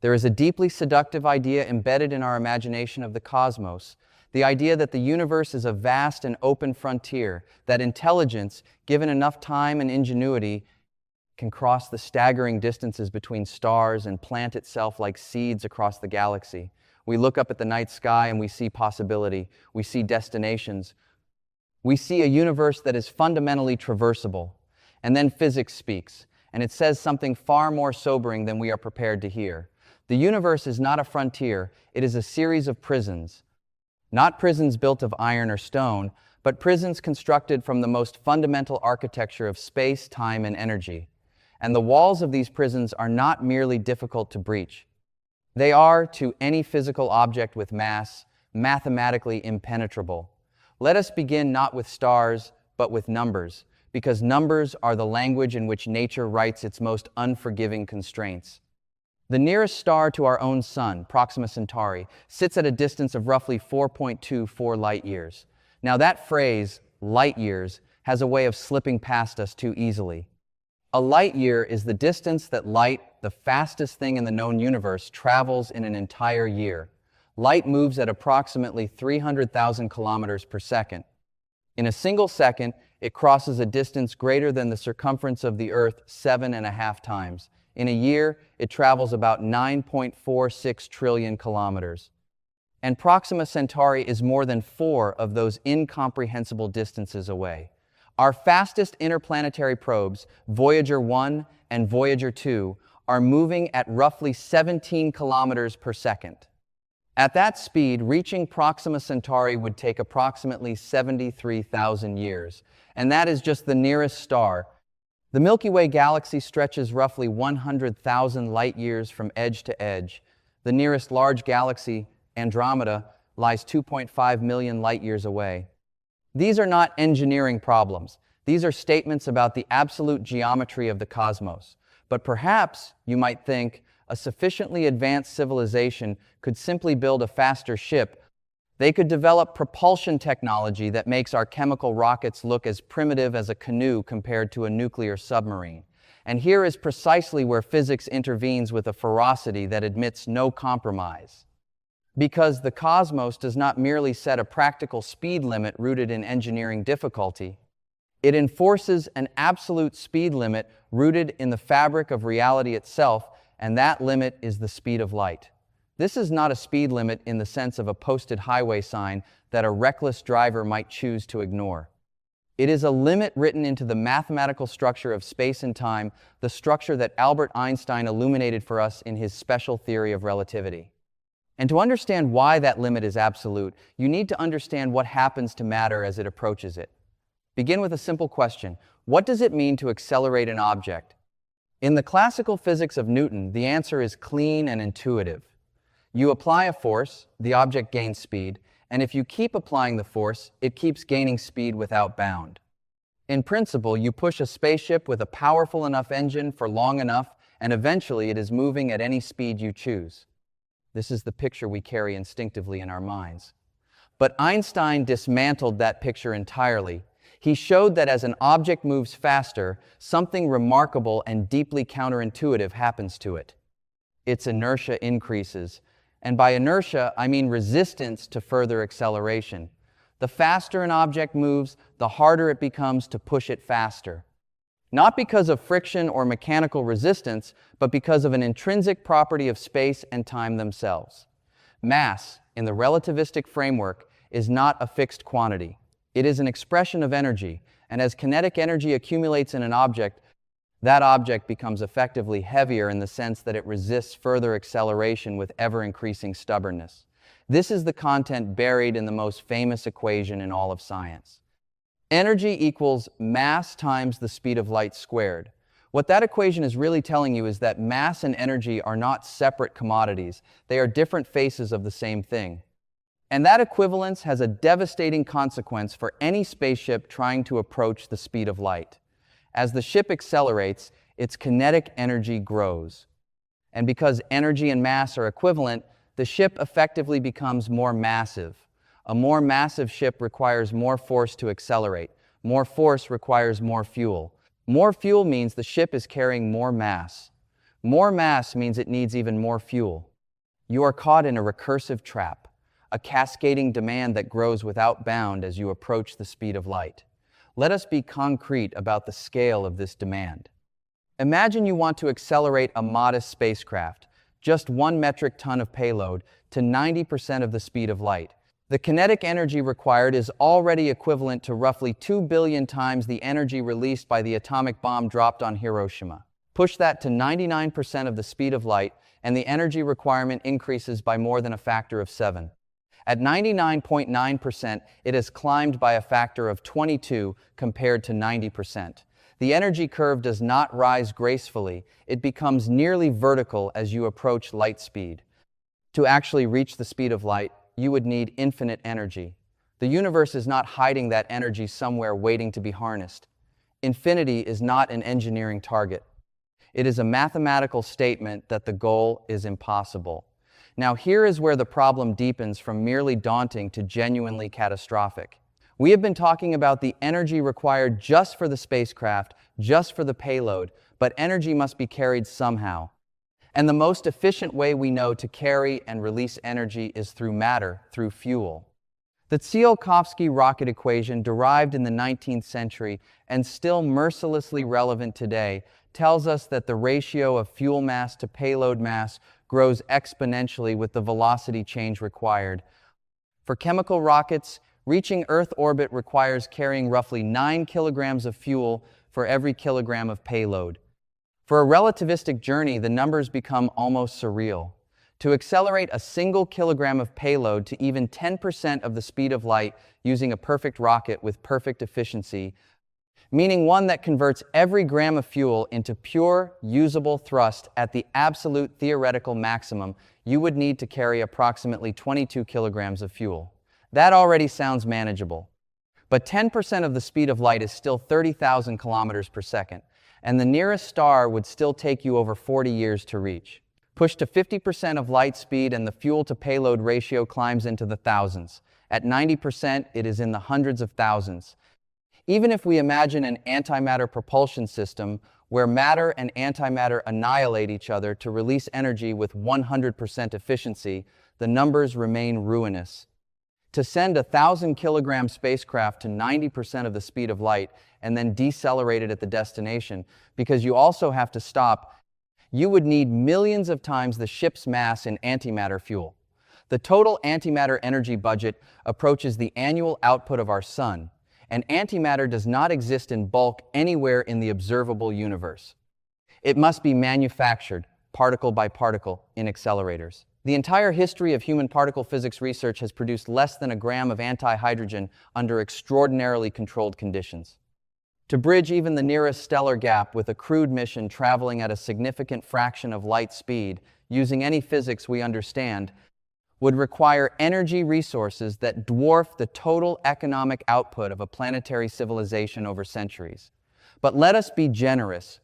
There is a deeply seductive idea embedded in our imagination of the cosmos, the idea that the universe is a vast and open frontier, that intelligence, given enough time and ingenuity, can cross the staggering distances between stars and plant itself like seeds across the galaxy. We look up at the night sky and we see possibility, we see destinations, we see a universe that is fundamentally traversable. And then physics speaks, and it says something far more sobering than we are prepared to hear. The universe is not a frontier, it is a series of prisons. Not prisons built of iron or stone, but prisons constructed from the most fundamental architecture of space, time, and energy. And the walls of these prisons are not merely difficult to breach. They are, to any physical object with mass, mathematically impenetrable. Let us begin not with stars, but with numbers, because numbers are the language in which nature writes its most unforgiving constraints. The nearest star to our own sun, Proxima Centauri, sits at a distance of roughly 4.24 light-years. Now that phrase, light-years, has a way of slipping past us too easily. A light-year is the distance that light, the fastest thing in the known universe, travels in an entire year. Light moves at approximately 300,000 kilometers per second. In a single second, it crosses a distance greater than the circumference of the Earth 7.5 times. In a year, it travels about 9.46 trillion kilometers. And Proxima Centauri is more than 4 of those incomprehensible distances away. Our fastest interplanetary probes, Voyager 1 and Voyager 2, are moving at roughly 17 kilometers per second. At that speed, reaching Proxima Centauri would take approximately 73,000 years, and that is just the nearest star. The Milky Way galaxy stretches roughly 100,000 light-years from edge to edge. The nearest large galaxy, Andromeda, lies 2.5 million light-years away. These are not engineering problems. These are statements about the absolute geometry of the cosmos. But perhaps, you might think, a sufficiently advanced civilization could simply build a faster ship. They could develop propulsion technology that makes our chemical rockets look as primitive as a canoe compared to a nuclear submarine. And here is precisely where physics intervenes with a ferocity that admits no compromise. Because the cosmos does not merely set a practical speed limit rooted in engineering difficulty, it enforces an absolute speed limit rooted in the fabric of reality itself, and that limit is the speed of light. This is not a speed limit in the sense of a posted highway sign that a reckless driver might choose to ignore. It is a limit written into the mathematical structure of space and time, the structure that Albert Einstein illuminated for us in his special theory of relativity. And to understand why that limit is absolute, you need to understand what happens to matter as it approaches it. Begin with a simple question. What does it mean to accelerate an object? In the classical physics of Newton, the answer is clean and intuitive. You apply a force, the object gains speed, and if you keep applying the force, it keeps gaining speed without bound. In principle, you push a spaceship with a powerful enough engine for long enough, and eventually it is moving at any speed you choose. This is the picture we carry instinctively in our minds. But Einstein dismantled that picture entirely. He showed that as an object moves faster, something remarkable and deeply counterintuitive happens to it. Its inertia increases. And by inertia, I mean resistance to further acceleration. The faster an object moves, the harder it becomes to push it faster. Not because of friction or mechanical resistance, but because of an intrinsic property of space and time themselves. Mass, in the relativistic framework, is not a fixed quantity. It is an expression of energy, and as kinetic energy accumulates in an object, that object becomes effectively heavier in the sense that it resists further acceleration with ever-increasing stubbornness. This is the content buried in the most famous equation in all of science. Energy equals mass times the speed of light squared. What that equation is really telling you is that mass and energy are not separate commodities. They are different faces of the same thing. And that equivalence has a devastating consequence for any spaceship trying to approach the speed of light. As the ship accelerates, its kinetic energy grows. And because energy and mass are equivalent, the ship effectively becomes more massive. A more massive ship requires more force to accelerate. More force requires more fuel. More fuel means the ship is carrying more mass. More mass means it needs even more fuel. You are caught in a recursive trap, a cascading demand that grows without bound as you approach the speed of light. Let us be concrete about the scale of this demand. Imagine you want to accelerate a modest spacecraft, just 1 metric ton of payload, to 90% of the speed of light. The kinetic energy required is already equivalent to roughly 2 billion times the energy released by the atomic bomb dropped on Hiroshima. Push that to 99% of the speed of light, and the energy requirement increases by more than a factor of 7. At 99.9%, it has climbed by a factor of 22 compared to 90%. The energy curve does not rise gracefully, it becomes nearly vertical as you approach light speed. To actually reach the speed of light, you would need infinite energy. The universe is not hiding that energy somewhere waiting to be harnessed. Infinity is not an engineering target. It is a mathematical statement that the goal is impossible. Now here is where the problem deepens from merely daunting to genuinely catastrophic. We have been talking about the energy required just for the spacecraft, just for the payload, but energy must be carried somehow. And the most efficient way we know to carry and release energy is through matter, through fuel. The Tsiolkovsky rocket equation, derived in the 19th century and still mercilessly relevant today, tells us that the ratio of fuel mass to payload mass grows exponentially with the velocity change required. For chemical rockets, reaching Earth orbit requires carrying roughly 9 kilograms of fuel for every kilogram of payload. For a relativistic journey, the numbers become almost surreal. To accelerate a single kilogram of payload to even 10% of the speed of light using a perfect rocket with perfect efficiency, meaning one that converts every gram of fuel into pure, usable thrust at the absolute theoretical maximum, you would need to carry approximately 22 kilograms of fuel. That already sounds manageable. But 10% of the speed of light is still 30,000 kilometers per second, and the nearest star would still take you over 40 years to reach. Push to 50% of light speed and the fuel-to-payload ratio climbs into the thousands. At 90%, it is in the hundreds of thousands. Even if we imagine an antimatter propulsion system where matter and antimatter annihilate each other to release energy with 100% efficiency, the numbers remain ruinous. To send a 1,000-kilogram spacecraft to 90% of the speed of light and then decelerate it at the destination, because you also have to stop, you would need millions of times the ship's mass in antimatter fuel. The total antimatter energy budget approaches the annual output of our sun, and antimatter does not exist in bulk anywhere in the observable universe. It must be manufactured, particle by particle, in accelerators. The entire history of human particle physics research has produced less than a gram of anti-hydrogen under extraordinarily controlled conditions. To bridge even the nearest stellar gap with a crewed mission traveling at a significant fraction of light speed, using any physics we understand, would require energy resources that dwarf the total economic output of a planetary civilization over centuries. But let us be generous.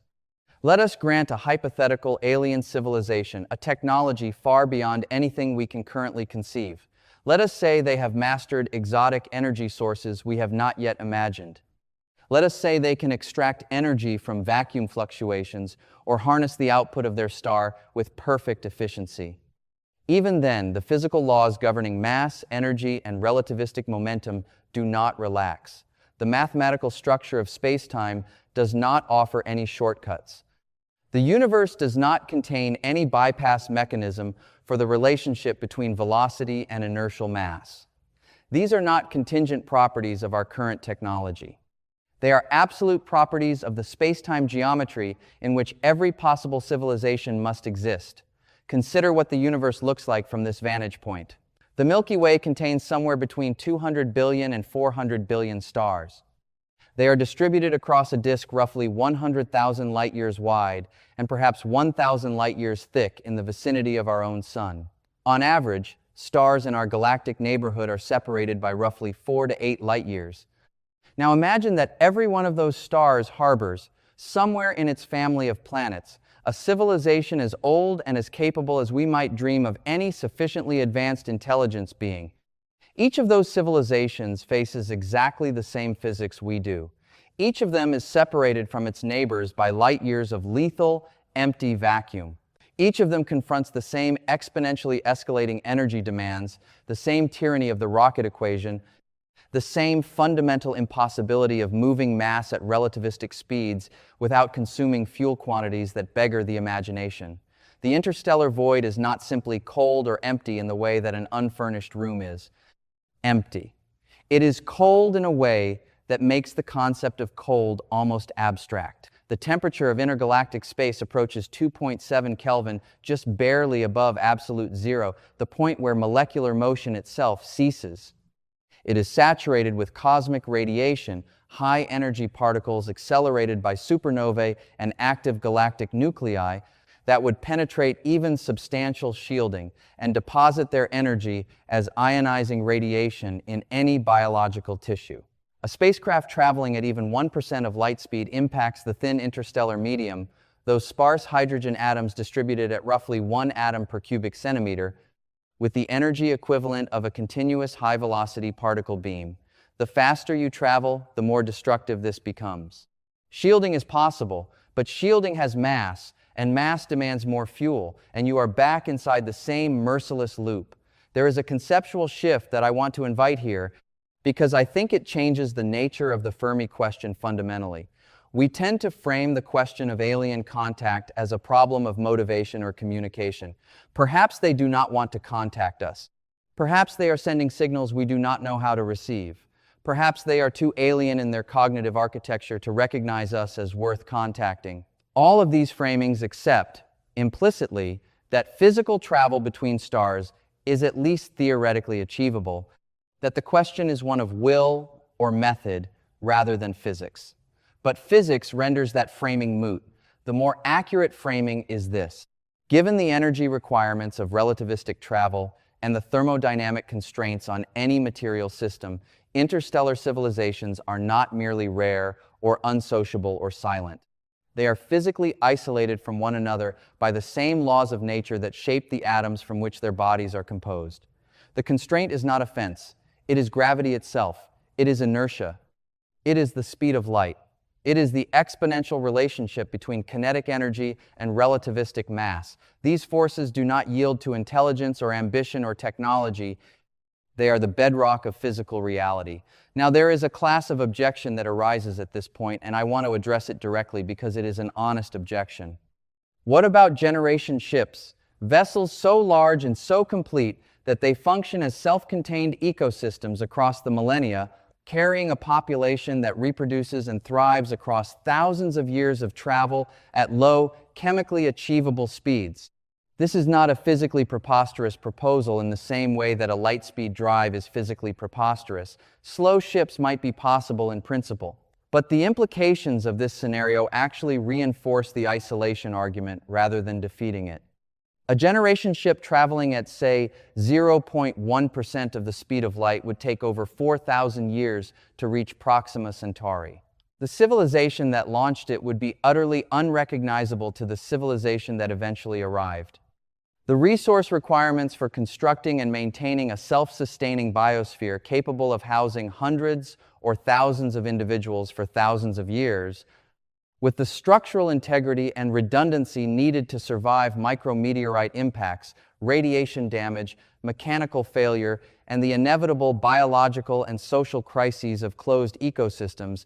Let us grant a hypothetical alien civilization, a technology far beyond anything we can currently conceive. Let us say they have mastered exotic energy sources we have not yet imagined. Let us say they can extract energy from vacuum fluctuations or harness the output of their star with perfect efficiency. Even then, the physical laws governing mass, energy, and relativistic momentum do not relax. The mathematical structure of space-time does not offer any shortcuts. The universe does not contain any bypass mechanism for the relationship between velocity and inertial mass. These are not contingent properties of our current technology. They are absolute properties of the space-time geometry in which every possible civilization must exist. Consider what the universe looks like from this vantage point. The Milky Way contains somewhere between 200 billion and 400 billion stars. They are distributed across a disk roughly 100,000 light-years wide and perhaps 1,000 light-years thick in the vicinity of our own sun. On average, stars in our galactic neighborhood are separated by roughly 4 to 8 light-years. Now imagine that every one of those stars harbors, somewhere in its family of planets, a civilization as old and as capable as we might dream of any sufficiently advanced intelligence being. Each of those civilizations faces exactly the same physics we do. Each of them is separated from its neighbors by light years of lethal, empty vacuum. Each of them confronts the same exponentially escalating energy demands, the same tyranny of the rocket equation, the same fundamental impossibility of moving mass at relativistic speeds without consuming fuel quantities that beggar the imagination. The interstellar void is not simply cold or empty in the way that an unfurnished room is. Empty. It is cold in a way that makes the concept of cold almost abstract. The temperature of intergalactic space approaches 2.7 Kelvin, just barely above absolute zero, the point where molecular motion itself ceases. It is saturated with cosmic radiation, high-energy particles accelerated by supernovae and active galactic nuclei that would penetrate even substantial shielding and deposit their energy as ionizing radiation in any biological tissue. A spacecraft traveling at even 1% of light speed impacts the thin interstellar medium, those sparse hydrogen atoms distributed at roughly 1 atom per cubic centimeter, with the energy equivalent of a continuous high-velocity particle beam. The faster you travel, the more destructive this becomes. Shielding is possible, but shielding has mass, and mass demands more fuel, and you are back inside the same merciless loop. There is a conceptual shift that I want to invite here, because I think it changes the nature of the Fermi question fundamentally. We tend to frame the question of alien contact as a problem of motivation or communication. Perhaps they do not want to contact us. Perhaps they are sending signals we do not know how to receive. Perhaps they are too alien in their cognitive architecture to recognize us as worth contacting. All of these framings accept, implicitly, that physical travel between stars is at least theoretically achievable, that the question is one of will or method rather than physics. But physics renders that framing moot. The more accurate framing is this. Given the energy requirements of relativistic travel and the thermodynamic constraints on any material system, interstellar civilizations are not merely rare or unsociable or silent. They are physically isolated from one another by the same laws of nature that shape the atoms from which their bodies are composed. The constraint is not a fence. It is gravity itself. It is inertia. It is the speed of light. It is the exponential relationship between kinetic energy and relativistic mass. These forces do not yield to intelligence or ambition or technology. They are the bedrock of physical reality. Now, there is a class of objection that arises at this point, and I want to address it directly because it is an honest objection. What about generation ships? Vessels so large and so complete that they function as self-contained ecosystems across the millennia, carrying a population that reproduces and thrives across thousands of years of travel at low, chemically achievable speeds. This is not a physically preposterous proposal in the same way that a light-speed drive is physically preposterous. Slow ships might be possible in principle, but the implications of this scenario actually reinforce the isolation argument rather than defeating it. A generation ship traveling at, say, 0.1% of the speed of light would take over 4,000 years to reach Proxima Centauri. The civilization that launched it would be utterly unrecognizable to the civilization that eventually arrived. The resource requirements for constructing and maintaining a self-sustaining biosphere capable of housing hundreds or thousands of individuals for thousands of years, with the structural integrity and redundancy needed to survive micrometeorite impacts, radiation damage, mechanical failure, and the inevitable biological and social crises of closed ecosystems,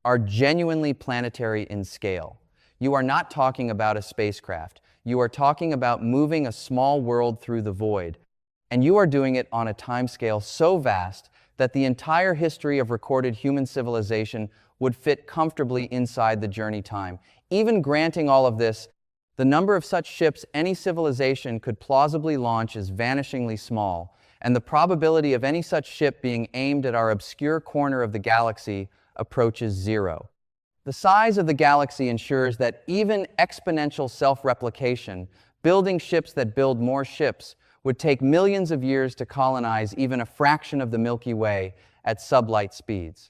are genuinely planetary in scale. You are not talking about a spacecraft. You are talking about moving a small world through the void, and you are doing it on a timescale so vast that the entire history of recorded human civilization would fit comfortably inside the journey time. Even granting all of this, the number of such ships any civilization could plausibly launch is vanishingly small, and the probability of any such ship being aimed at our obscure corner of the galaxy approaches zero. The size of the galaxy ensures that even exponential self-replication, building ships that build more ships, would take millions of years to colonize even a fraction of the Milky Way at sublight speeds.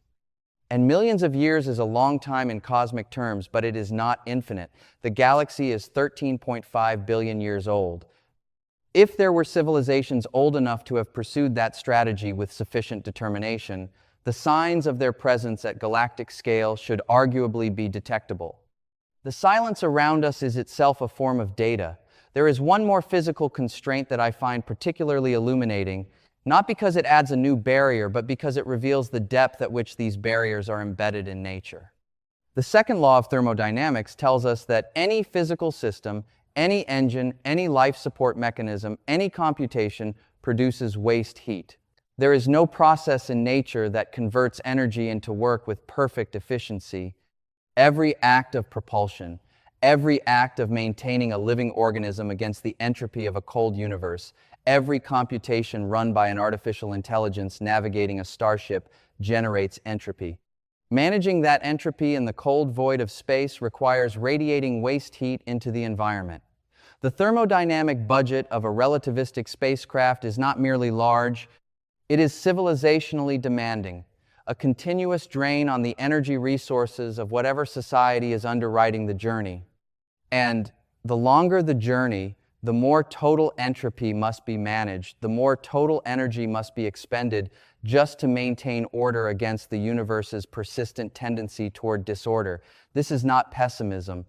And millions of years is a long time in cosmic terms, but it is not infinite. The galaxy is 13.5 billion years old. If there were civilizations old enough to have pursued that strategy with sufficient determination, the signs of their presence at galactic scale should arguably be detectable. The silence around us is itself a form of data. There is one more physical constraint that I find particularly illuminating, not because it adds a new barrier, but because it reveals the depth at which these barriers are embedded in nature. The second law of thermodynamics tells us that any physical system, any engine, any life support mechanism, any computation produces waste heat. There is no process in nature that converts energy into work with perfect efficiency. Every act of propulsion, every act of maintaining a living organism against the entropy of a cold universe, every computation run by an artificial intelligence navigating a starship generates entropy. Managing that entropy in the cold void of space requires radiating waste heat into the environment. The thermodynamic budget of a relativistic spacecraft is not merely large, it is civilizationally demanding, a continuous drain on the energy resources of whatever society is underwriting the journey. And the longer the journey, the more total entropy must be managed, the more total energy must be expended just to maintain order against the universe's persistent tendency toward disorder. This is not pessimism.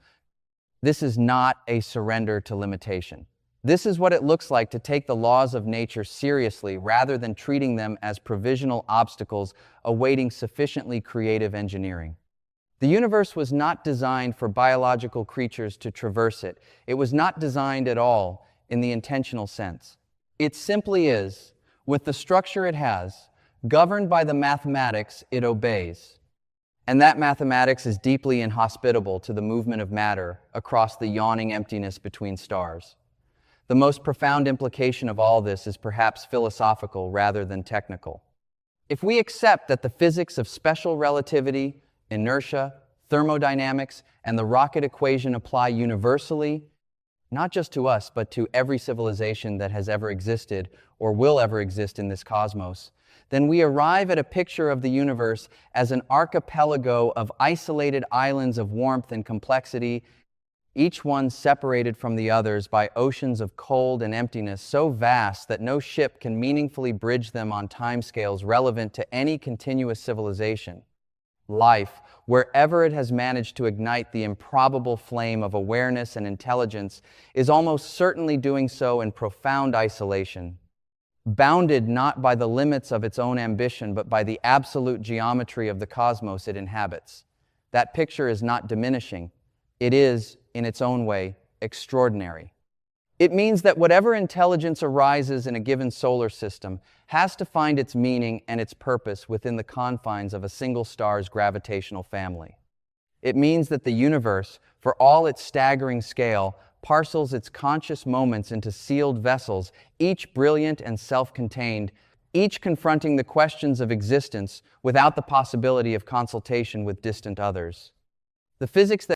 This is not a surrender to limitation. This is what it looks like to take the laws of nature seriously rather than treating them as provisional obstacles awaiting sufficiently creative engineering. The universe was not designed for biological creatures to traverse it. It was not designed at all in the intentional sense. It simply is, with the structure it has, governed by the mathematics it obeys. And that mathematics is deeply inhospitable to the movement of matter across the yawning emptiness between stars. The most profound implication of all this is perhaps philosophical rather than technical. If we accept that the physics of special relativity, inertia, thermodynamics, and the rocket equation apply universally, not just to us, but to every civilization that has ever existed or will ever exist in this cosmos, then we arrive at a picture of the universe as an archipelago of isolated islands of warmth and complexity, each one separated from the others by oceans of cold and emptiness so vast that no ship can meaningfully bridge them on timescales relevant to any continuous civilization. Life, wherever it has managed to ignite the improbable flame of awareness and intelligence, is almost certainly doing so in profound isolation, bounded not by the limits of its own ambition, but by the absolute geometry of the cosmos it inhabits. That picture is not diminishing. It is, in its own way, extraordinary. It means that whatever intelligence arises in a given solar system has to find its meaning and its purpose within the confines of a single star's gravitational family. It means that the universe, for all its staggering scale, parcels its conscious moments into sealed vessels, each brilliant and self-contained, each confronting the questions of existence without the possibility of consultation with distant others. The physics that